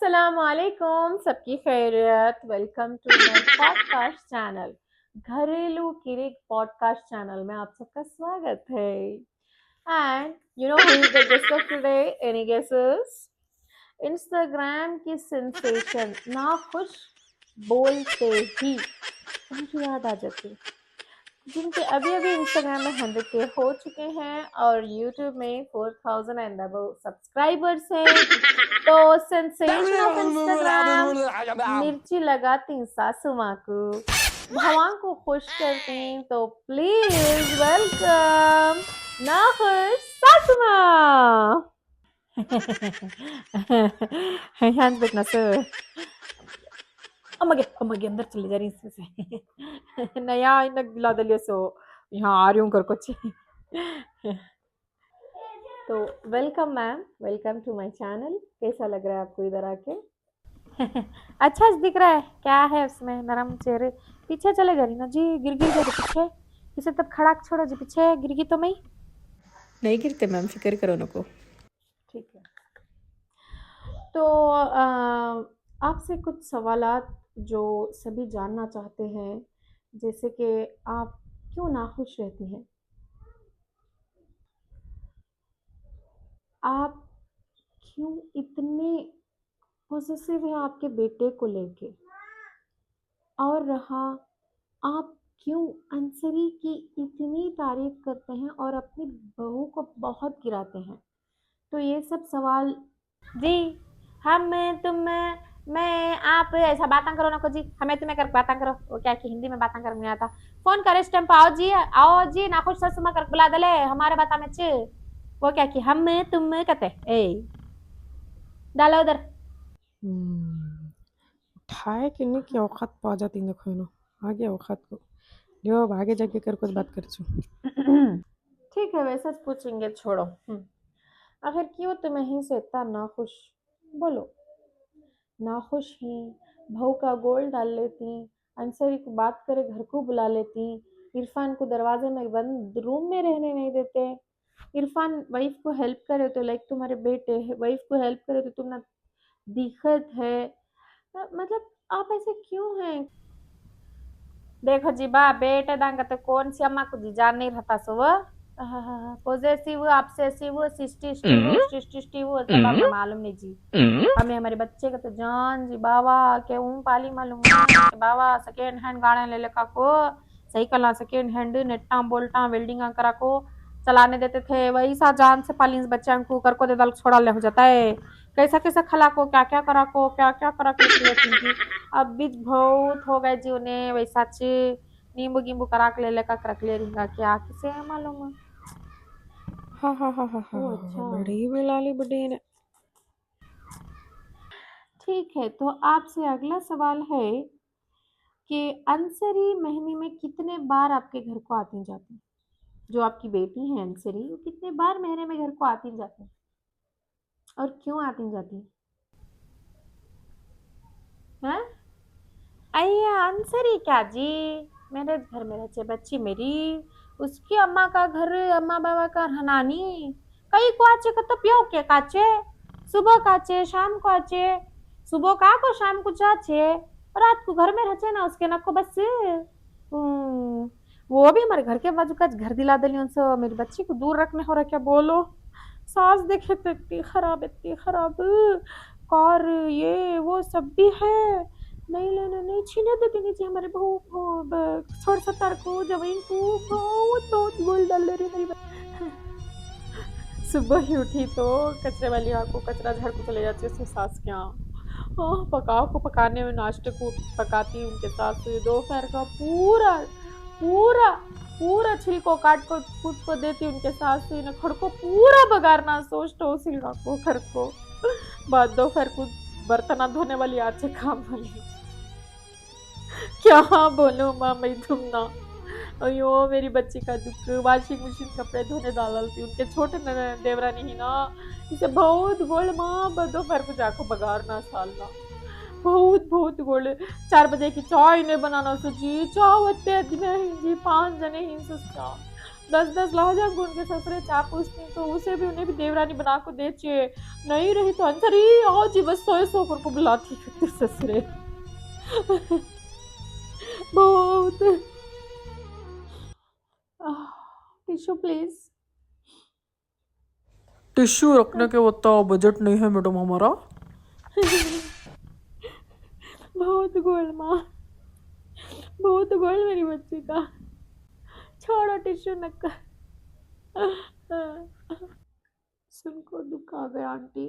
अस्सलाम वालेकुम, सबकी खैरियत। Welcome to my podcast channel. घरेलू किरिक पॉडकास्ट चैनल में आप सबका स्वागत है। And you know who is the guest of today? Any guesses? Instagram की सेंसेशन नाखुश बोलते ही मुझे याद आ जाती, जिनके अभी अभी इंस्टाग्राम में 100K हो चुके हैं और यूट्यूब में 4000 एंड अबव सब्सक्राइबर्स हैं। तो सेंसेशन ऑफ इंस्टाग्राम मिर्ची लगाती सासू माँ को, भगवान को खुश करती। तो प्लीज वेलकम नाखुश सासू माँ। हैंड्स देखना सर। अम्मा अंदर चले जा रही इसमें से। नया इनक गिला दलियो सो यहाँ आ रही हूँ कर कुछ। तो welcome ma'am, welcome to my channel. कैसा लग रहा है आपको इधर आके? अच्छा दिख रहा है? क्या है उसमें नरम चेहरे? पीछे चले जा रही ना जी, गिर जा रही पीछे। इसे तब खड़ा छोड़ो जी, पीछे गिरगी तो मैं नहीं गिरते मैम, फिक्र करो नको। ठीक है, तो आपसे कुछ सवालात जो सभी जानना चाहते हैं, जैसे कि आप क्यों नाखुश रहती हैं, आप क्यों इतने पॉसेसिव हैं आपके बेटे को लेके, और रहा आप क्यों अंसरी की इतनी तारीफ करते हैं और अपनी बहू को बहुत गिराते हैं। तो ये सब सवाल जी, हम तुम मैं आप ऐसा बातें करो ना को जी, हमें तुम्हें कर बातें करो। वो क्या कि हिंदी में बातें करने नहीं आता। फोन करे इस टाइम पे, आओ जी नाखुश ससुमा कर बुला दले हमारे बाता में चे। वो क्या कि हम तुम कहते ए डालो उधर। उठाए कि नहीं कि औकात पा जाती देखो नो आगे औकात को जो अब आगे जाके कर कुछ बात कर छू। ठीक है, वैसा पूछेंगे, छोड़ो। आखिर क्यों तुम्हें ही से इतना नाखुश? बोलो। नाखुश ही बहू का गोल डाल लेती, अंसरी को बात करे घर को बुला लेती, इरफान को दरवाजे में बंद रूम में रहने नहीं देते। इरफान वाइफ को हेल्प करे तो लाइक तुम्हारे बेटे है, वाइफ को हेल्प करे तो तुम ना दिक्कत है। मतलब आप ऐसे क्यों हैं? देखो जी बा, बेटे दांगा तो कौन सी अम्मा को जी जान नहीं रहता सो वो पॉजेसिव ऑब्सेसिव सिस्टिस्टिव सब हमें मालूम नहीं जी। हमें हमारे बच्चे का तो जान जी बाबा के पाली मालूम है कि बाबा सेकेंड हैंड गाड़े ले लेका को सही कला सेकेंड हैंड नेट्टा बोल्टा वेल्डिंग करा को चलाने देते थे, वही सा जान से पाली बच्चे को कर को दे दल छोड़ा ले हो जाता है। कैसा कैसा खला को क्या क्या करा को क्या क्या करा को अब बीच बहुत हो गए जी उन्हें वैसा चे नींबू गिंबू करा के ले लेका रख ले रहेगा क्या किसे है मालूम है। हाँ हाँ हाँ हाँ हाँ अच्छा बड़ी बिलाली बड़ी ने। ठीक है, तो आपसे अगला सवाल है कि अंसरी महीने में कितने बार आपके घर को आती जाती है? जो आपकी बेटी है अंसरी, वो कितने बार महीने में घर को आती जाती है और क्यों आती जाती है? अय्या अंसरी क्या जी, मेरे घर में रचे बच्ची मेरी, उसकी अम्मा का घर, अम्मा बाबा का हनानी कई को आचे का तो प्यो के काचे, सुबह काचे शाम को आचे, सुबह का को शाम को जाचे, रात को घर में रचे ना उसके नको बस। वो भी हमारे घर के बाजू का घर दिला दिली उनसे, मेरी बच्ची को दूर रखने हो रहा क्या बोलो। सास देखे तो इतनी खराब कार ये वो सब भी है, नहीं लेना नहीं छीने देती नहीं जी हमारे बहू को, छोड़ सतार को जमीन को बहुत बहुत गोल डाल ले रही मेरी। सुबह ही उठी तो कचरे वाली को कचरा झाड़ को चले जाती है उसकी सास के यहाँ। हाँ, पकाने में नाश्ते को पकाती उनके सास। दोपहर का पूरा पूरा पूरा छिलको काट को खुद को देती उनके सास, खड़ को पूरा बगारना सोचो सिलका को घर को। बाद दोपहर को बर्तन धोने वाली आचे काम वाली। क्या बोलूं माँ मैं तुम ना, अयो मेरी बच्ची का दुख। वॉशिंग मशीन कपड़े धोने डालती उनके छोटे देवरा नहीं ना, इसे बहुत गोल माँ दोपहर को जाको बगारना सालना बहुत बहुत गोल। 4 बजे की चाय नहीं बनाना सो जी, चाय जी 5 जने ही सोचा 10-10 लाओ जाऊंगी उनके ससुरे चाह पूछती तो उसे भी उन्हें भी देवरानी बना को दे चाहिए नहीं रही तो अंसरी आओ जी बस सोए सोकर को बुलाती फिरती ससुरे बहुत टिश्यू प्लीज टिश्यू रखने के उतना बजट नहीं है मैडम हमारा। बहुत गोल माँ बहुत गोल मेरी बच्ची का छोड़ो टिश्यू नक्का सुनको दुख आ गया आंटी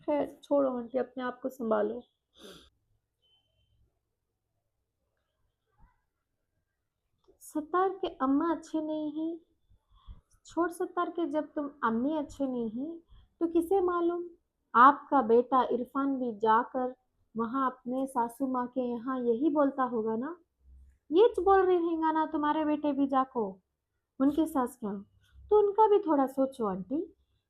खैर छोड़ो आंटी अपने आप को संभालो सत्तार के अम्मा अच्छे नहीं हैं छोड़ सत्तार के जब तुम अम्मी अच्छे नहीं हैं तो किसे मालूम आपका बेटा इरफान भी जाकर वहां अपने सासू माँ के यहाँ यही बोलता होगा ना ये बोल रही रहेगा ना तुम्हारे बेटे भी जाको उनके सास क्या तो उनका भी थोड़ा सोचो आंटी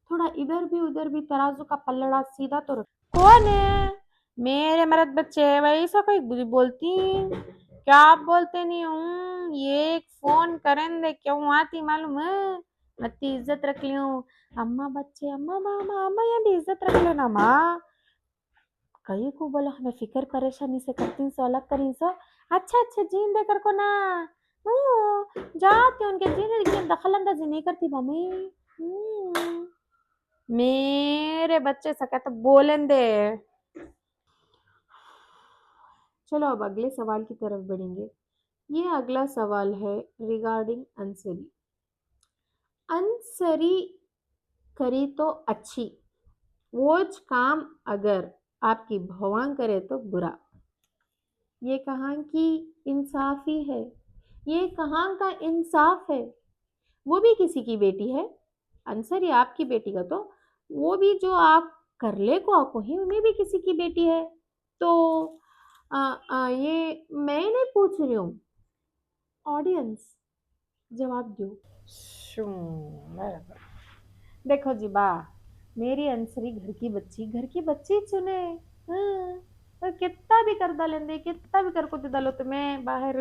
थोड़ा इधर भी उधर भी तराजू का पल्लड़ा सीधा तो रखो कौन है मेरे मर्द बच्चे वैसा कोई बोलती क्या आप बोलते नहीं हूँ ये फोन करें दे क्यों आती मालूम है इतनी इज्जत रख ली हूँ अम्मा बच्चे अम्मा मामा अम्मा ये भी इज्जत रख लेना माँ कई को बोला हमें फिक्र परेशानी से करती सो अलग करी सो अच्छा अच्छा जीन दे कर को ना जाती उनके जीने की दखल अंदाजी नहीं करती मम्मी मेरे बच्चे सका तो बोलें दे चलो अब अगले सवाल की तरफ बढ़ेंगे ये अगला सवाल है रिगार्डिंग अंसरी अंसरी करी तो अच्छी वोज काम अगर आपकी भवान करे तो बुरा ये कहाँ की इंसाफी है ये कहाँ का इंसाफ है वो भी किसी की बेटी है अंसरी आपकी बेटी का तो वो भी जो आप कर ले को आपको ही उन्हें भी किसी की बेटी है तो ये मैं नहीं पूछ रही हूँ ऑडियंस जवाब दो शू, बराबर देखो जी बा मेरी अंसरी घर की बच्ची चुने हाँ, तो कितना भी कर डालेंगे कितना भी कर को दे डालो तुम्हें बाहर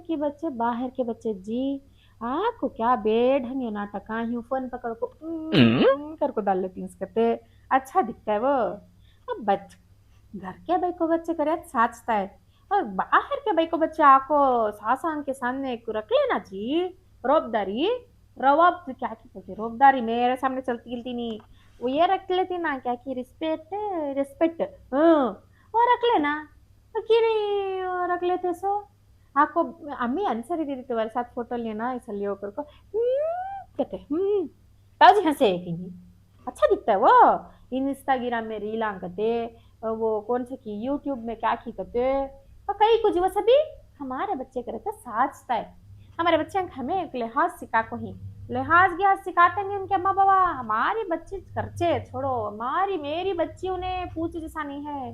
के बच्चे जी आपको क्या बेढंग ये नाटक ही फोन पकड़ को कर को डाल लेती इसके अच्छा दिखता है वो अब बच घर के भाई को बच्चे करे साचता है और बाहर के भाई को बच्चे आको सासान के सामने रख लेना जी रोबदारी रवाब क्या की बोलती रोबदारी मेरे सामने चलती गिलती नहीं वो ये रख लेती ना क्या की रिस्पेक्ट रिस्पेक्ट हाँ वो रख लेना तो क्यों नहीं रख लेते सो आपको अम्मी आंसर ही दे दी तुम्हारे साथ फोटो लेना इसलिए होकर को कहते ताजी हंसे कहीं अच्छा दिखता है वो इंस्टाग्राम में रील करते वो कौन से की यूट्यूब में क्या की करते और कई कुछ वो सभी हमारे बच्चे करे तो साजता है हमारे बच्चे हमें एक लिहाज सिखा को ही लिहाज गया सिखाते नहीं उनके अम्मा बाबा हमारी बच्ची खर्चे छोड़ो हमारी मेरी बच्ची उन्हें पूछ जैसा नहीं है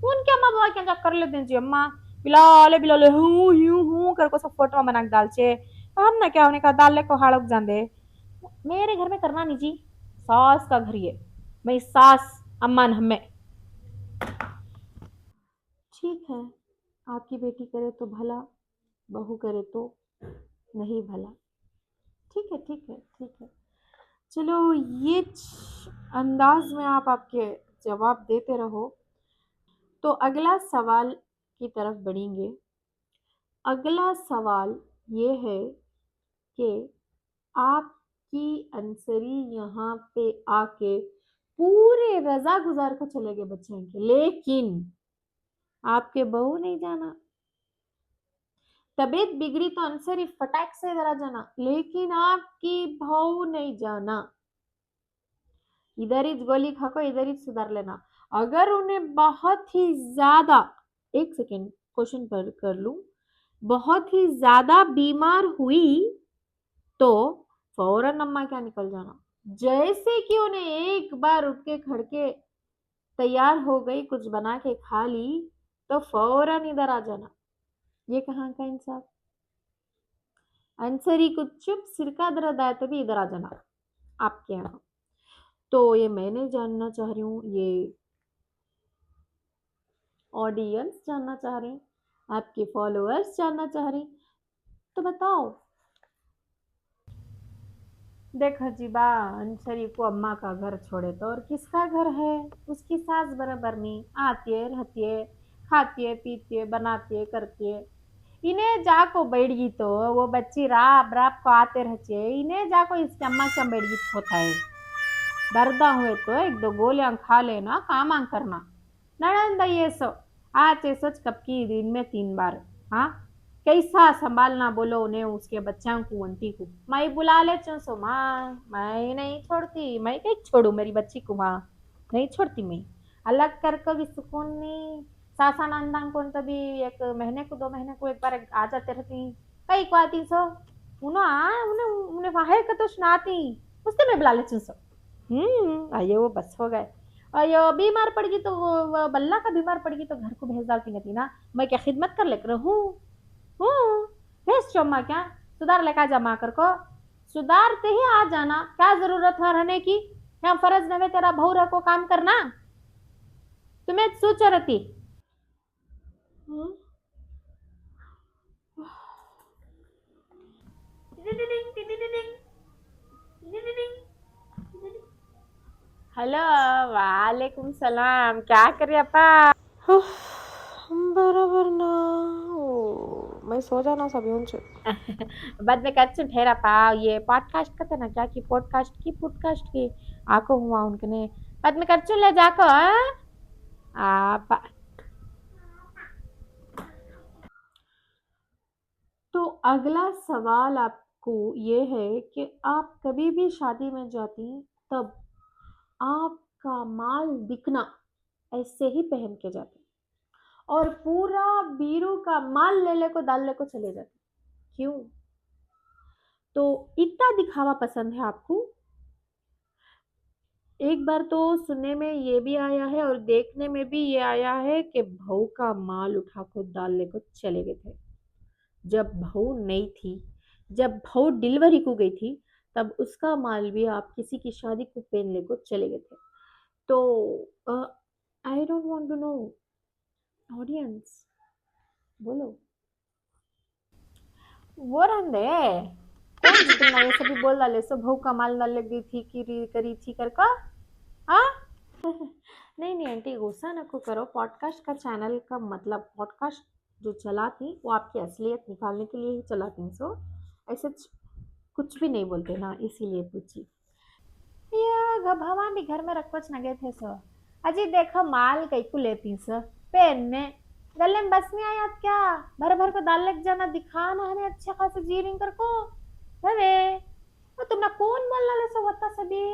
उनके अम्मा बाबा क्या कर लेते हैं जी अम्मा बिलाले बिलाले हूँ यूं हूँ कर को सब फोटो बना के डाल चे हम ना क्या उन्हें कहा डाल को हाड़क जान मेरे घर में करना नहीं जी सास का घर ये मैं सास अम्मा न हमें ठीक है आपकी बेटी करे तो भला बहू करे तो नहीं भला ठीक है ठीक है ठीक है चलो ये अंदाज में आप आपके जवाब देते रहो तो अगला सवाल की तरफ बढ़ेंगे अगला सवाल ये है कि आपकी अंसरी यहाँ पे आके पूरे रजा गुजार कर चले गए बच्चों के लेकिन आपके बहू नहीं जाना तबीयत बिगड़ी तो अंसरी फटाक से जरा जाना लेकिन आपकी बहू नहीं जाना इधर ही गोली खाको इधर ही सुधार लेना अगर उन्हें बहुत ही ज्यादा एक सेकेंड क्वेश्चन पर कर लूं बहुत ही ज्यादा बीमार हुई तो फौरन अम्मा क्या निकल जाना जैसे कि उन्हें एक बार उठ के खड़के तैयार हो गई कुछ बना के खा ली तो फौरन इधर आ जाना ये कहाँ का इंसाफ अंसरी को चुप सिरका दर्द आए तो भी इधर आ जाना आपके यहाँ तो ये मैंने जानना चाह रही हूँ ये ऑडियंस जानना चाह रहे हैं आपके फॉलोअर्स जानना चाह रहे हैं तो बताओ। देखो जी बा, अंशरी को अम्मा का घर छोड़े तो और किसका घर है। उसकी सास बराबर नहीं आती है, रहती है, खाती है, पीती है, बनाती है, करती है। इन्हें जाको बैठगी तो वो बच्ची राब राब को आते रहती है, इन्हें जाको इसकी अम्मा से बैठगी होता है। दर्दा हुए तो एक दो गोलियां खा लेना, काम आंग करना। नड़ंदा ये सो आज सच कब की दिन में 3 बार। हाँ, कैसा संभालना बोलो उन्हें, उसके बच्चों को अंती को मैं बुला ले सो माँ, मैं नहीं छोड़ती, मैं कहीं छोड़ू मेरी बच्ची को माँ, नहीं छोड़ती मैं। अलग कर को भी सुकून नहीं। सासा नंदा को तभी 1 महीने को 2 महीने को एक बार आ जाते रहती, कई को आती सो उन्हें उन्हें उन्हें वाहे का तो सुनाती, उससे मैं बुला ले सो। अये वो बस हो गए। अयो बीमार पड़ गई तो वो बल्ला का बीमार पड़ गई तो घर को भेज डालती नहीं ना, मैं क्या खिदमत कर लेकर हूँ। हूँ भेज चम्मा क्या, सुधार लेकर जमा कर को, सुधारते ही आ जाना, क्या जरूरत है रहने की। क्या फर्ज नवे तेरा भाऊ रह को काम करना, तुम्हें सोच रहती। हेलो, वालेकुम सलाम, क्या कर रहे अपा। उफ, बराबर ना। ओ, मैं सो जाना सभी उनसे। बाद में कच्छ ठहरा पा, ये पॉडकास्ट करते ना, क्या की पॉडकास्ट की आको हुआ उनके ने, बाद में कच्छ ले जाको आप। तो अगला सवाल आपको ये है कि आप कभी भी शादी में जाती तब आपका माल दिखना ऐसे ही पहन के जाते और पूरा बीरू का माल ले को डालने को चले जाते, क्यों। तो इतना दिखावा पसंद है आपको। एक बार तो सुनने में ये भी आया है और देखने में भी ये आया है कि बहू का माल उठा को डालने को चले गए थे, जब बहू नहीं थी, जब बहू डिलीवरी को गई थी, तब उसका माल भी आप किसी की शादी को पहनने को चले गए थे। तो I don't want to know, audience बोलो। वो रहने कौन जी तुमने ये सभी बोल डाले सो, बहू का माल डाल दी थी कि करी थी कर का। हाँ। नहीं नहीं आंटी, गुस्सा न को करो, पॉडकास्ट का चैनल का मतलब पॉडकास्ट जो चलाती वो आपकी असलियत निकालने के लिए ही चलाती, सो ऐसे कुछ भी नहीं बोलते ना, इसीलिए पूछी। या भवा भी घर में रखवच न गए थे सो, अजी देखो माल कई को लेती सो पहनने, गले में बस नहीं आया क्या, भर भर को डाल लग जाना, दिखाना हमें अच्छे खासे जी रिंग कर को अरे। वो तुमने कौन बोलना ले सो होता सभी,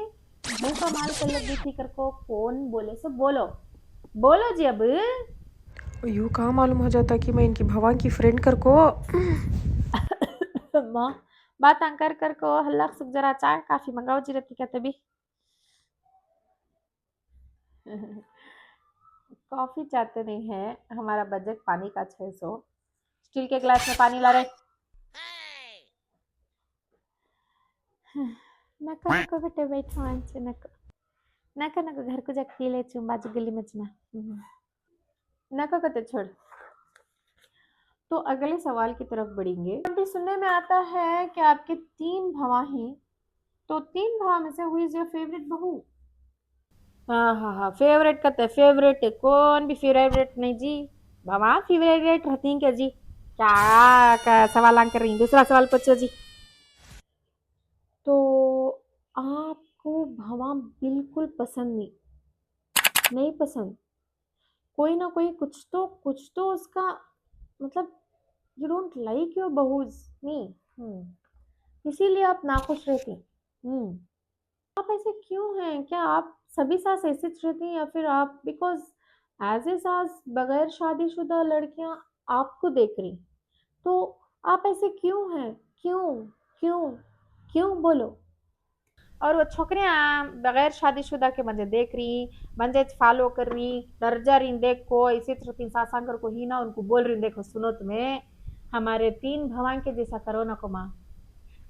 मुंह का माल कर लग थी कर को कौन बोले सो, बोलो बोलो जी अब। यूँ कहाँ मालूम हो जाता कि मैं इनकी भवा की फ्रेंड कर को। माँ बात कर को हल्ला सुख, जरा चाय काफी मंगाओ जी रहती क्या तभी। कॉफी चाहते नहीं है, हमारा बजट पानी का 600, स्टील के ग्लास में पानी ला रहे। नको नको बेटे बैठो आंचे, नको नको नको घर को जाके पी ले चूं बाजू गली में जना, नको कते छोड़। तो अगले सवाल की तरफ बढ़ेंगे। आंटी सुनने में आता है कि आपके 3 भवा हैं, तो 3 भवा में से हुई इज योर फेवरेट बहू। हाँ हाँ हाँ, फेवरेट कहते फेवरेट है, कौन भी फेवरेट नहीं जी, भवा फेवरेट रहती हैं क्या जी, क्या सवाल कर रही हैं, दूसरा सवाल पूछो जी। तो आपको भवा बिल्कुल पसंद नहीं, नहीं पसंद, कोई ना कोई कुछ तो उसका मतलब, यू डोंट लाइक योर बहूज नहीं। इसीलिए आप नाखुश रहती। आप ऐसे क्यों हैं, क्या आप सभी सास ऐसे रहती हैं या फिर आप बिकॉज एज ए सास बगैर शादीशुदा लड़कियां आपको देख रही, तो आप ऐसे क्यों हैं, क्यों क्यों क्यों बोलो। और वो छोकरियां बगैर शादीशुदा के मंजे देख रही, मंजे फॉलो कर रही, दर्जा रही, देखो इसी तरह 3 सासांगर को ही ना उनको बोल रही, देखो सुनो तुम्हें हमारे 3 भवान के जैसा करो ना को माँ,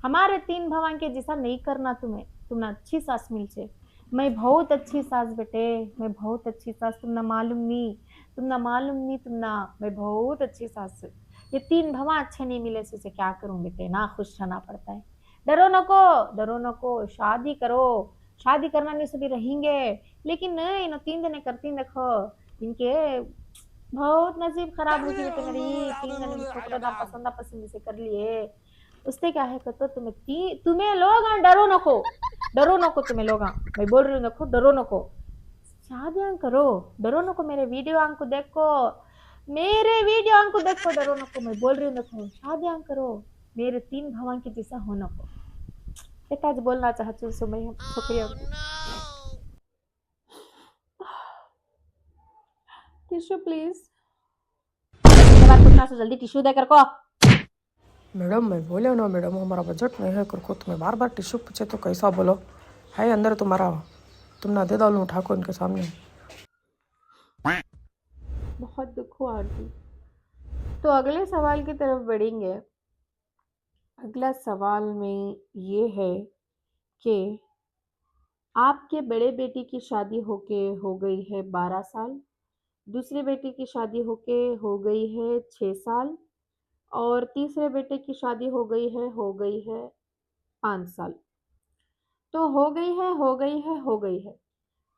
हमारे 3 भवान के जैसा नहीं करना तुम्हें, तुमने अच्छी सास मिल से। मैं बहुत अच्छी सास बेटे, मैं बहुत अच्छी सास, तुमने मालूम नहीं, तुमने मालूम नहीं, तुमना मैं बहुत अच्छी सास। ये 3 भवा अच्छे नहीं मिले से क्या करूं बेटे, ना खुश रहना पड़ता है। डरो नको, शादी करो, शादी करना नहीं सभी रहेंगे, लेकिन नहीं ना 3 जने करती देखो, इनके बहुत नसीब खराब होगी बेटे मेरी, 3 जने भी छोकरा ना पसंदा पसंद से कर लिए, उससे क्या है तो तुम्हें लोग डरो नको तुम्हें लोग, मैं बोल रही हूँ देखो डरो नको, शादियां करो, डरो नको, मेरे वीडियो को देखो, डरो नको, मैं बोल रही हूँ देखो शादियां करो, मेरे 3 भवन के जैसा हो नको। एक आज बोलना चाहती हूँ सुमय छोकरियों को, टिश्यू प्लीज, जितने बार पूछना तो जल्दी टिश्यू देकर को। मैडम मैं बोले ना मैडम हमारा बजट नहीं है करको, तुम्हें बार बार टिश्यू पूछे तो कैसा बोलो, है अंदर तुम्हारा, तुम ना दे डालो उठा को इनके सामने। बहुत दुख हुआ आंटी। तो अगले सवाल की तरफ बढ़ेंगे। अगला सवाल में ये है कि आपके बड़े बेटी की शादी हो गई है 12 साल, दूसरी बेटी की शादी हो गई है 6 साल, और तीसरे बेटे की शादी हो गई है 5 साल। तो हो गई है,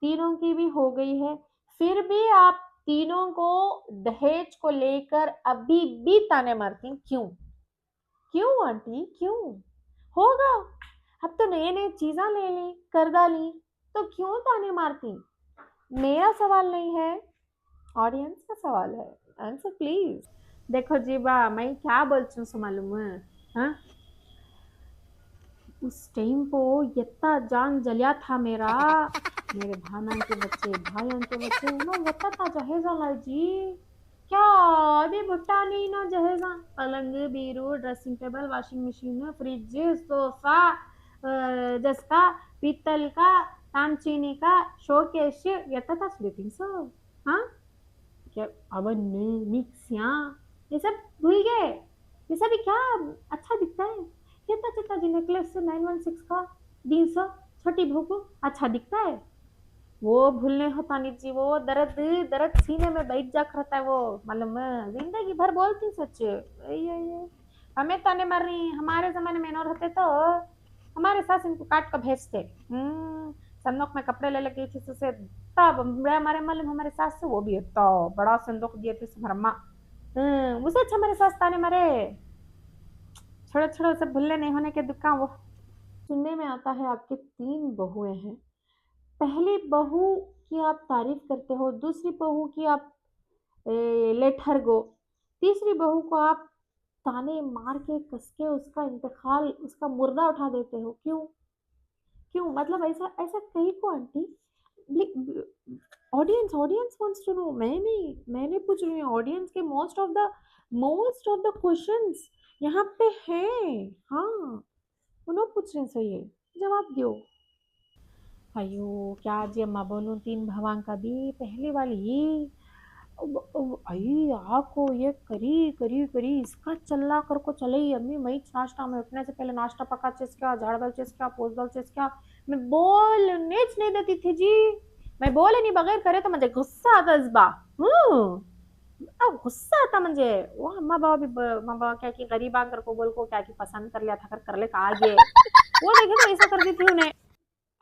तीनों की भी हो गई है, फिर भी आप तीनों को दहेज को लेकर अभी भी ताने मारती हैं, क्यों? क्यों आंटी क्यों? होगा, अब तो नए नए चीजा ले ली, कर डाली, तो क्यों ताने मारती? मेरा सवाल नहीं है, ऑडियंस का सवाल है, आंसर प्लीज। देखो जी बा, मैं क्या बोलती हूँ मालूम है, हाँ? उस टाइम को इतना जान जलिया था मेरा, मेरे भाना के बच्चे, भाइयों के बच्चे, उन्होंने इतना था जहेजा लाल जी, क्या अभी भुट्टा नहीं ना जहेजा, पलंग Biru dressing table washing machine fridge sofa, जसका पीतल का तामचीनी का शोकेश, इतना था स्लीपिंग सब, हाँ? क्या अवन मिक्सियाँ, ये सब भूल गए? ये सब क्या अच्छा दिखता है? कितना चित्ता जी नेकलेस 916 का 300 छोटी बहू को अच्छा दिखता है? वो भूलने होता नहीं जी, वो दर्द दर्द सीने में बैठ जा रहता है वो, मालूम है? जिंदगी भर बोलती सच, ये हमें ताने मार रही, हमारे जमाने में नौर होते तो हमारे सास इनको काट कर भेजते। संदूक में कपड़े ले लगी थी से तब हमारे मालूम, हमारे सास से वो भी तो बड़ा संदूक दिए थे भरमा, उसे अच्छा हमारे सास ताने मारे, छोड़ो छोड़ो, सब भूलने नहीं होने के दुखा वो। सुनने में आता है आपके 3 बहुएं हैं, पहली बहू की आप तारीफ करते हो, दूसरी बहू की आप लेट हर गो, तीसरी बहू को आप ताने मार के कस के उसका इंतकाल, उसका मुर्दा उठा देते हो, क्यों? क्यों मतलब ऐसा ऐसा कहीं को aunty? Audience audience wants to know, मैंने पूछ रही हूँ, ऑडियंस के मोस्ट ऑफ द क्वेश्चंस यहाँ पे हैं, हाँ उन्होंने पूछ रहे हैं, सही है, जवाब दो। अयो क्या जी अम्मा बोलूं, 3 भवांका दी, पहली वाली आई आको ये करी करी करी इसका चल्ला कर को चले ही अम्मी, मैं नाश्ता में उठने से पहले नाश्ता पका चेस क्या, झाड़ बल चेस क्या, पोस बल चेस क्या, मैं बोलने नहीं देती थी जी, मैं बोले नहीं बगैर करे तो मुझे गुस्सा आता इस बा, अब गुस्सा आता मुझे, वो अम्मा बाबा भी अम्मा बाबा क्या कि गरीब आकर को बोल को क्या कि पसंद कर लिया था, कर ले का आगे वो देखे तो ऐसा करती थी उन्हें।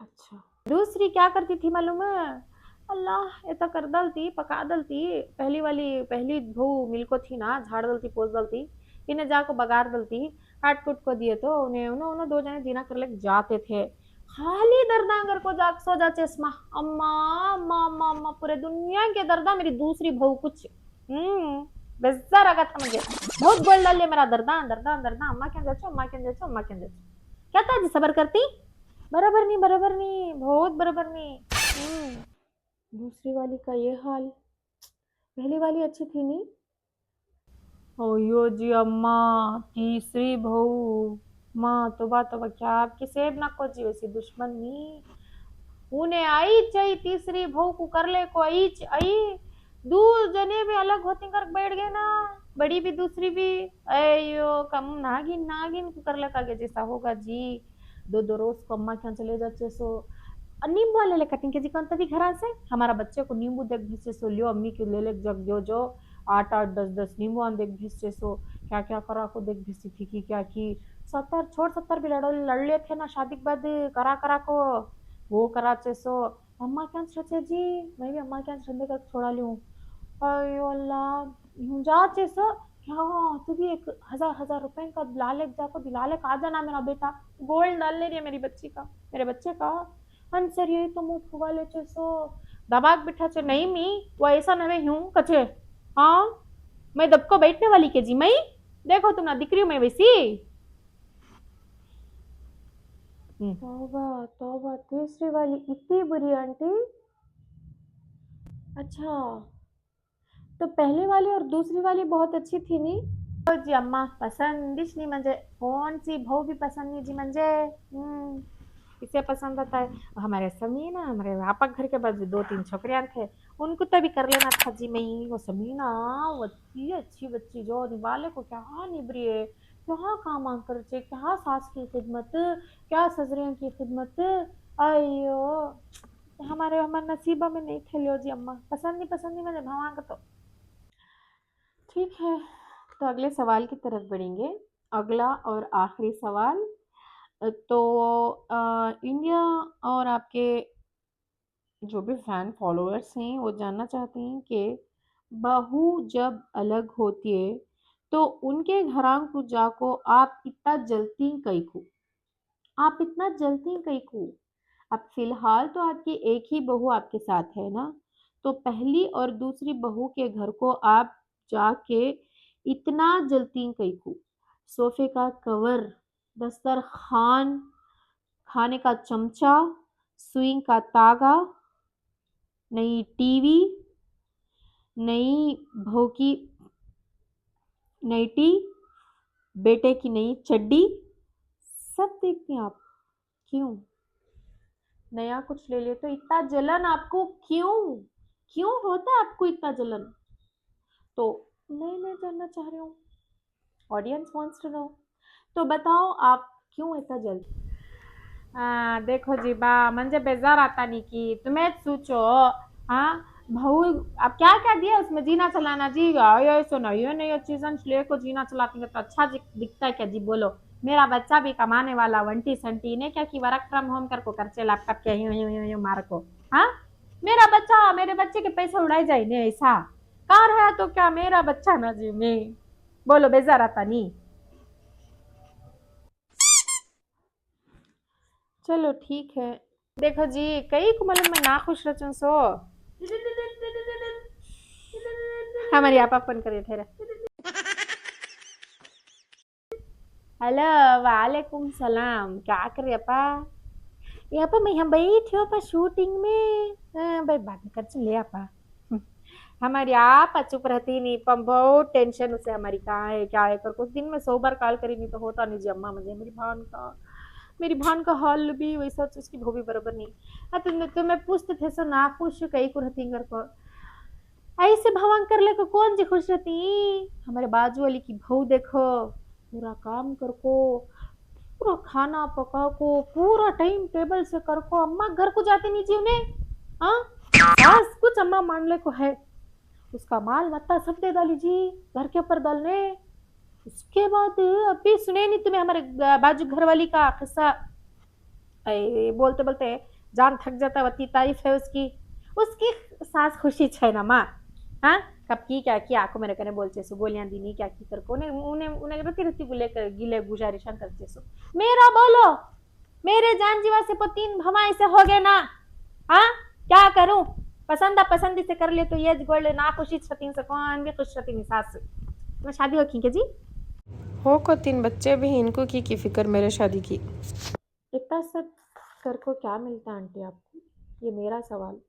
अच्छा, दूसरी क्या करती थी मालूम है? अल्लाह ऐसा कर दलती पका दलती, पहली वाली पहली बहू मिलको थी ना, झाड़ दलती पोस दलती, इन्हें जाको बगार दलती, काट कुट को दिए तो उन्हें उन्हें उन्हें 2 जने जीना कर ले जाते थे, खाली दर्दांगर को जाग सो जा चश्मा, अम्मा अम्मा अम्मा अम्मा पूरे दुनिया के दर्दा मेरी दूसरी बहू कुछ, बेजार आगा था मुझे, बहुत बोल डाले मेरा दर्दा दर्दा दर्दा, अम्मा क्या जाचो अम्मा क्या जाचो अम्मा क्या जाचो, क्या था जी सबर करती, बराबर नहीं बहुत बराबर नहीं। दूसरी वाली का ये हाल, पहली वाली अच्छी थी नहीं? ओयो जी अम्मा, तीसरी बहू, माँ तो क्या आपकी सेब ना को जी वैसी दुश्मन नहीं, उन्हें आई चाहिए तीसरी बहू को कर ले को आई, दूर जने भी अलग होती कर बैठ गए ना, बड़ी भी दूसरी भी, अयो कम नागिन नागिन को कर ले का जैसा होगा जी, 2 रोज को अम्मा क्या चले जाते सो, नींबू वाले ले कटिंग के जी कौन तभी घर से हमारा बच्चे को नींबू देख भी से सो लियो, अम्मी के ले ले जग जो आठ आठ 10 10 नींबू देख भेजते सो, क्या क्या करा को देख भेजती थी कि क्या की 70 छोड़ 70 भी लड़ लिए थे ना शादी के बाद करा करा को वो कराचे सो अम्मा क्या रचे जी मैं भी अम्मा क्या रंदे का छोड़ा लूं अयो अल्लाह यूं जाचे सो क्या तू भी 1,000 1,000 रुपए का लाले जाको दिलाले का जाना मेरा बेटा गोल्ड डाल ले रही है मेरी बच्ची का मेरे बच्चे का आंसर यही तो मुंह फुगा ले सो दबाक बिठा चे नहीं मी वो ऐसा नवे यूं कचे हाँ मैं दबको बैठने वाली के जी मैं देखो तुम ना दिख रही हूँ मैं वैसी तौबा तौबा तीसरी वाली इतनी बुरी आंटी अच्छा तो पहली वाली और दूसरी वाली बहुत अच्छी थी नी हो जी अम्मा पसंदिश नहीं म्हणजे कौन सी भाव भी पसंद नहीं जी म्हणजे किसे पसंद आता है हमारे समी ना हमारे व्यापक घर के बाजू 2 3 छोकरियां थे उनको तभी कर लेना था जी मैं वो समी ना वो इतनी अच्छी बच्ची जो निवाले को क्या निभरी है क्या काम कर चे क्या सास की खिदमत क्या ससुरियों की खिदमत अयो हमारे हमारे नसीबा में नहीं खेलियो जी अम्मा पसंद नहीं मुझे भगवान का तो ठीक है तो अगले सवाल की तरफ बढ़ेंगे अगला और आखिरी सवाल तो इंडिया और आपके जो भी फैन फॉलोअर्स हैं वो जानना चाहते हैं कि बहू जब अलग होती है तो उनके घरां को जाको आप इतना जलती कई को आप इतना जलती कई को अब फिलहाल तो आपकी एक ही बहू आपके साथ है ना तो पहली और दूसरी बहू के घर को आप जाके इतना जलती कई को सोफे का कवर दस्तरखान खाने का चमचा सुई का तागा नई टीवी नई बहू की नाइटी बेटे की नई चड्डी सब देखती हैं आप क्यों नया कुछ ले ले तो इतना जलन आपको क्यों क्यों होता है आपको इतना जलन तो मैं जानना चाह रही हूँ ऑडियंस वांट्स टू नो तो बताओ आप क्यों ऐसा जलते देखो जी बा म्हणजे बेजार आता नहीं कि तुम्हें सोचो हाँ भाऊ अब क्या क्या दिया उसमें जीना चलाना जी ये सो नहीं चीजन ले को जीना चलाती है तो अच्छा दिखता है क्या जी बोलो मेरा बच्चा भी कमाने वाला वंटी संटी ने क्या कि वर्क फ्रॉम होम कर को खर्चे लैपटॉप के यूं मार को हाँ मेरा बच्चा मेरे बच्चे के पैसे उड़ाए जाए नहीं ऐसा कहाँ रहा तो क्या मेरा बच्चा ना जी मैं बोलो बेजार आता नहीं चलो ठीक है देखो जी कई को मालूम मैं ना खुश रचूं सो हमारी आपा फोन करे ठहरा हेलो वालेकुम सलाम क्या कर रहे अपा यहाँ पर मैं हम बैठी हूँ पर शूटिंग में भाई बात कर चले आपा हमारी आप चुप रहती नहीं पम बहुत टेंशन उसे हमारी कहाँ है क्या है कर कुछ दिन में 100 बार कॉल करी नहीं तो होता नहीं जी अम्मा मुझे मेरी बहन का हाल भी वैसा उसकी वो भी बराबर नहीं हाँ तो मैं पूछते थे सो ना खुश कई को रहती घर को ऐसे भवन कर ले को कौन जी खुश रहती हमारे बाजू वाली की बहू देखो पूरा काम कर को पूरा खाना पका को पूरा टाइम टेबल से कर को अम्मा घर को जाते नहीं जी उन्हें हाँ बस कुछ अम्मा मान ले को है उसका माल मत्ता सब दे डाली जी घर के ऊपर डालने उसके बाद अभी सुने नहीं तुम्हें हमारे बाजू घर वाली का किस्सा बोलते बोलते जान थक जाता वती तारीफ है उसकी उसकी सास खुशी छे ना माँ हाँ कब की क्या की आंखों मेरे कने बोलते सो गोलियां दी नहीं क्या की कर को उन्हें उन्हें उन्हें रती रती गुले कर गिले गुजारिशां करते सो मेरा बोलो मेरे जान जीवा से 3 भवाई से हो गए ना हाँ क्या करूं पसंदी से कर ले तो ये गोल्ड ना खुशी छतीन से कौन भी खुश छतीन सास मैं शादी हो की जी हो को 3 बच्चे भी इनको की फिक्र मेरे शादी की इतना सब कर को क्या मिलता आंटी आपको ये मेरा सवाल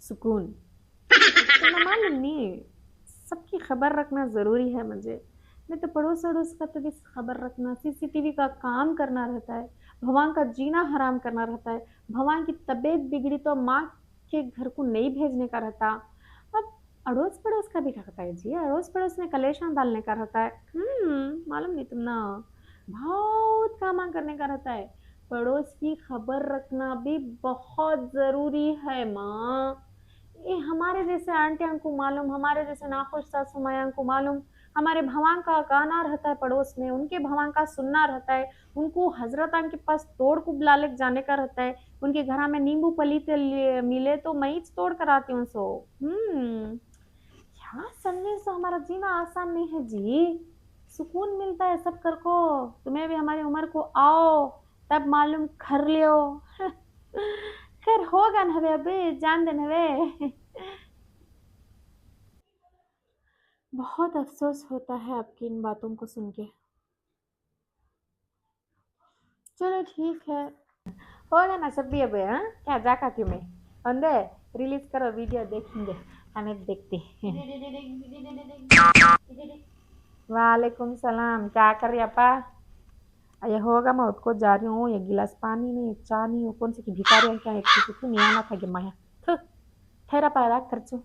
सुकून तो मालूम नहीं सबकी खबर रखना ज़रूरी है मुझे मैं तो पड़ोस अड़ोस का तो भी खबर रखना सीसीटीवी का काम करना रहता है भगवान का जीना हराम करना रहता है भगवान की तबीयत बिगड़ी तो माँ के घर को नहीं भेजने का रहता अब अड़ोस पड़ोस का भी रहता है जी अड़ोस पड़ोस में कलेशा डालने का रहता है मालूम नहीं तुम ना बहुत काम करने का रहता है पड़ोस की खबर रखना भी बहुत ज़रूरी है माँ ये हमारे जैसे आंटियों को मालूम, हमारे जैसे नाखुश सासू माया को मालूम। हमारे भवां का गाना रहता है पड़ोस में, उनके भवां का सुनना रहता है। उनको हजरतां के पास तोड़ को बुला ले जाने का रहता है। उनके घर में नींबू पलीते मिले तो मैं ही तोड़ कर आती हूँ सो। यहाँ समझे सो हमारा जीना आसान नहीं है जी। सुकून मिलता है सब कर को। तुम्हें भी हमारी उम्र को आओ तब मालूम कर लियो। खैर होगा न हवे, अबे जान देन हवे। बहुत अफसोस होता है आपकी इन बातों को सुन के। चलो ठीक है, होगा ना सब भी अबे। हाँ क्या जाका क्यों मैं अंदे रिलीज करो वीडियो देखेंगे, हमें देखते हैं। वालेकुम सलाम, क्या कर रही अपा? ये होगा मैं उसको जा रही हूँ, ये गिलास पानी नहीं चाय नहीं कौन सी की भिखारी है क्या, एक किसी को नहीं आना था कि मैं ठहरा पाया कर चु।